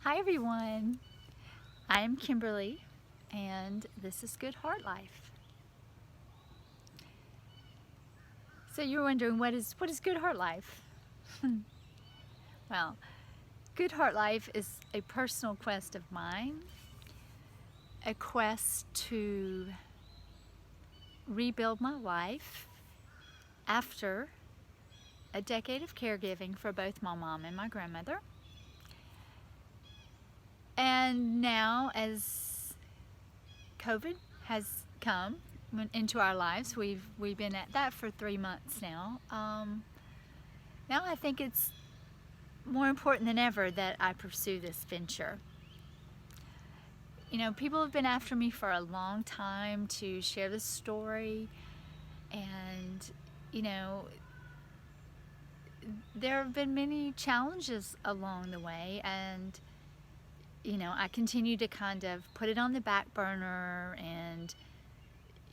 Hi everyone, I'm Kimberly and this is Good Hart Life. So you're wondering what is Good Hart Life? Well, Good Hart Life is a personal quest of mine, a quest to rebuild my life after a decade of caregiving for both my mom and my grandmother. And now as COVID has come into our lives, we've been at that for 3 months now. Now I think it's more important than ever that I pursue this venture. You know, people have been after me for a long time to share this story, and you know, there have been many challenges along the way, and you know, I continue to kind of put it on the back burner, and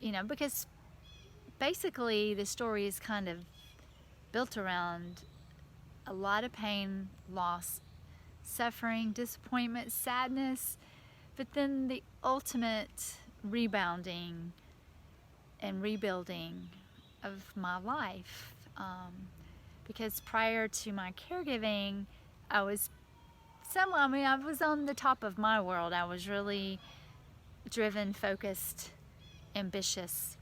you know, because basically the story is kind of built around a lot of pain, loss, suffering, disappointment, sadness, but then the ultimate rebounding and rebuilding of my life. Because prior to my caregiving, I was I was on the top of my world. I was really driven, focused, ambitious,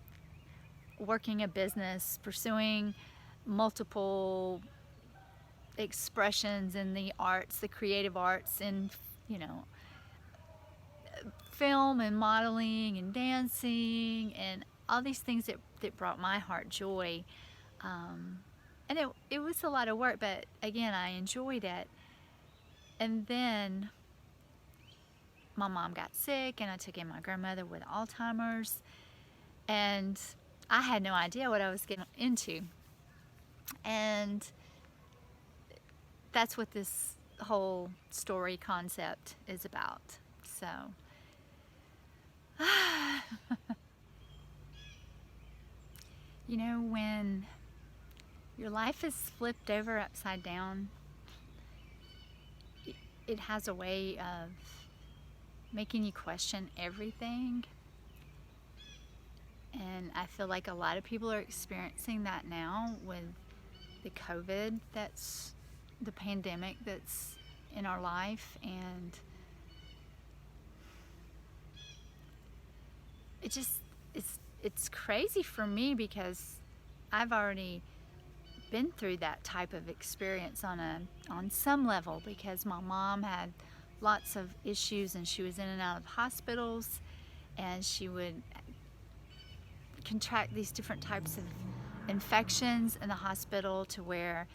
working a business, pursuing multiple expressions in the arts, the creative arts, in, you know, film and modeling and dancing and all these things that brought my heart joy. And it was a lot of work, but again, I enjoyed it. And then my mom got sick, and I took in my grandmother with Alzheimer's, and I had no idea what I was getting into. And that's what this whole story concept is about. So, you know, when your life is flipped over upside down, it has a way of making you question everything. And I feel like a lot of people are experiencing that now with the COVID, that's the pandemic that's in our life. And it's crazy for me because I've already been through that type of experience on some level, because my mom had lots of issues and she was in and out of hospitals, and she would contract these different types of infections in the hospital, to where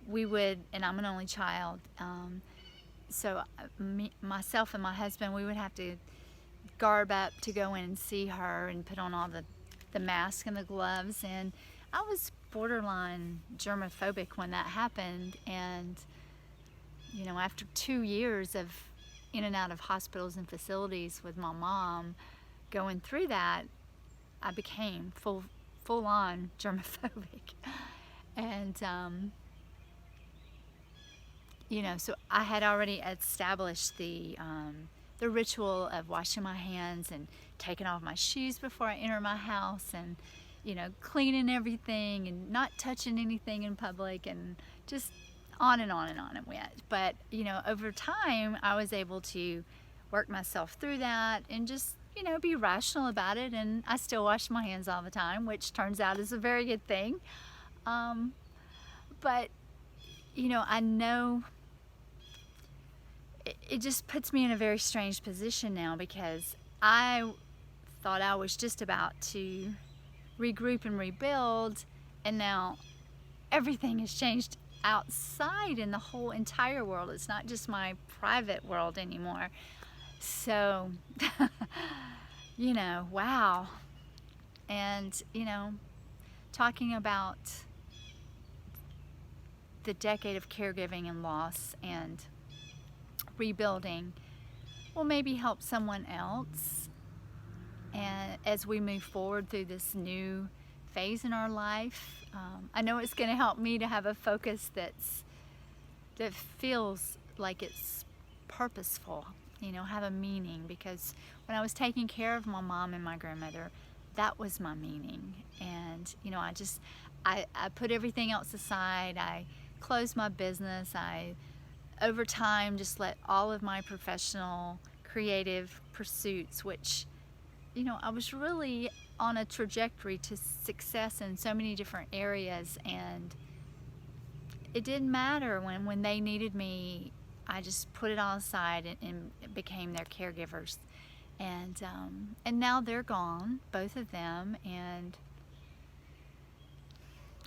we would, and I'm an only child, so myself and my husband, we would have to garb up to go in and see her and put on all the mask and the gloves. And I was borderline germophobic when that happened. And you know, after 2 years of in and out of hospitals and facilities with my mom going through that, I became full-on germophobic. And you know, so I had already established the ritual of washing my hands and taking off my shoes before I enter my house, and you know, cleaning everything and not touching anything in public, and just on and on and on it went. But you know, over time I was able to work myself through that and just, you know, be rational about it. And I still wash my hands all the time, which turns out is a very good thing. But you know, I know it just puts me in a very strange position now, because I thought I was just about to regroup and rebuild, and now everything has changed outside in the whole entire world. It's not just my private world anymore. So, you know, wow. And, you know, talking about the decade of caregiving and loss and rebuilding will maybe help someone else, and as we move forward through this new phase in our life, I know it's going to help me to have a focus that feels like it's purposeful, have a meaning, because when I was taking care of my mom and my grandmother, that was my meaning. And, I put everything else aside. I closed my business. I, over time, just let all of my professional, creative pursuits, which, I was really on a trajectory to success in so many different areas, and it didn't matter when they needed me. I just put it all aside and became their caregivers. And now they're gone, both of them, and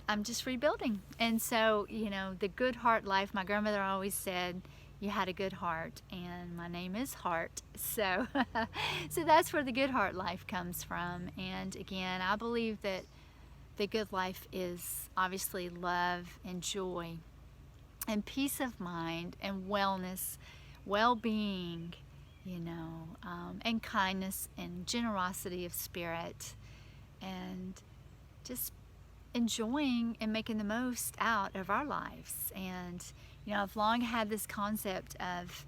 I'm just rebuilding. And so, the Good Hart Life, my grandmother always said, you had a good heart, and my name is Hart. So, so that's where the Good Hart Life comes from. And again, I believe that the good life is obviously love and joy and peace of mind and wellness, well-being, and kindness and generosity of spirit, and just enjoying and making the most out of our lives. And I've long had this concept of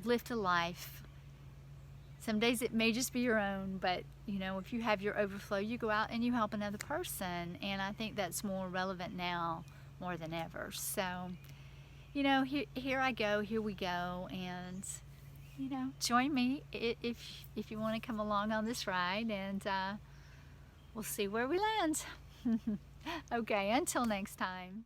live a life. Some days it may just be your own, but if you have your overflow, you go out and you help another person. And I think that's more relevant now more than ever. So here I go, here we go. And join me if you want to come along on this ride, and we'll see where we land. Okay, until next time.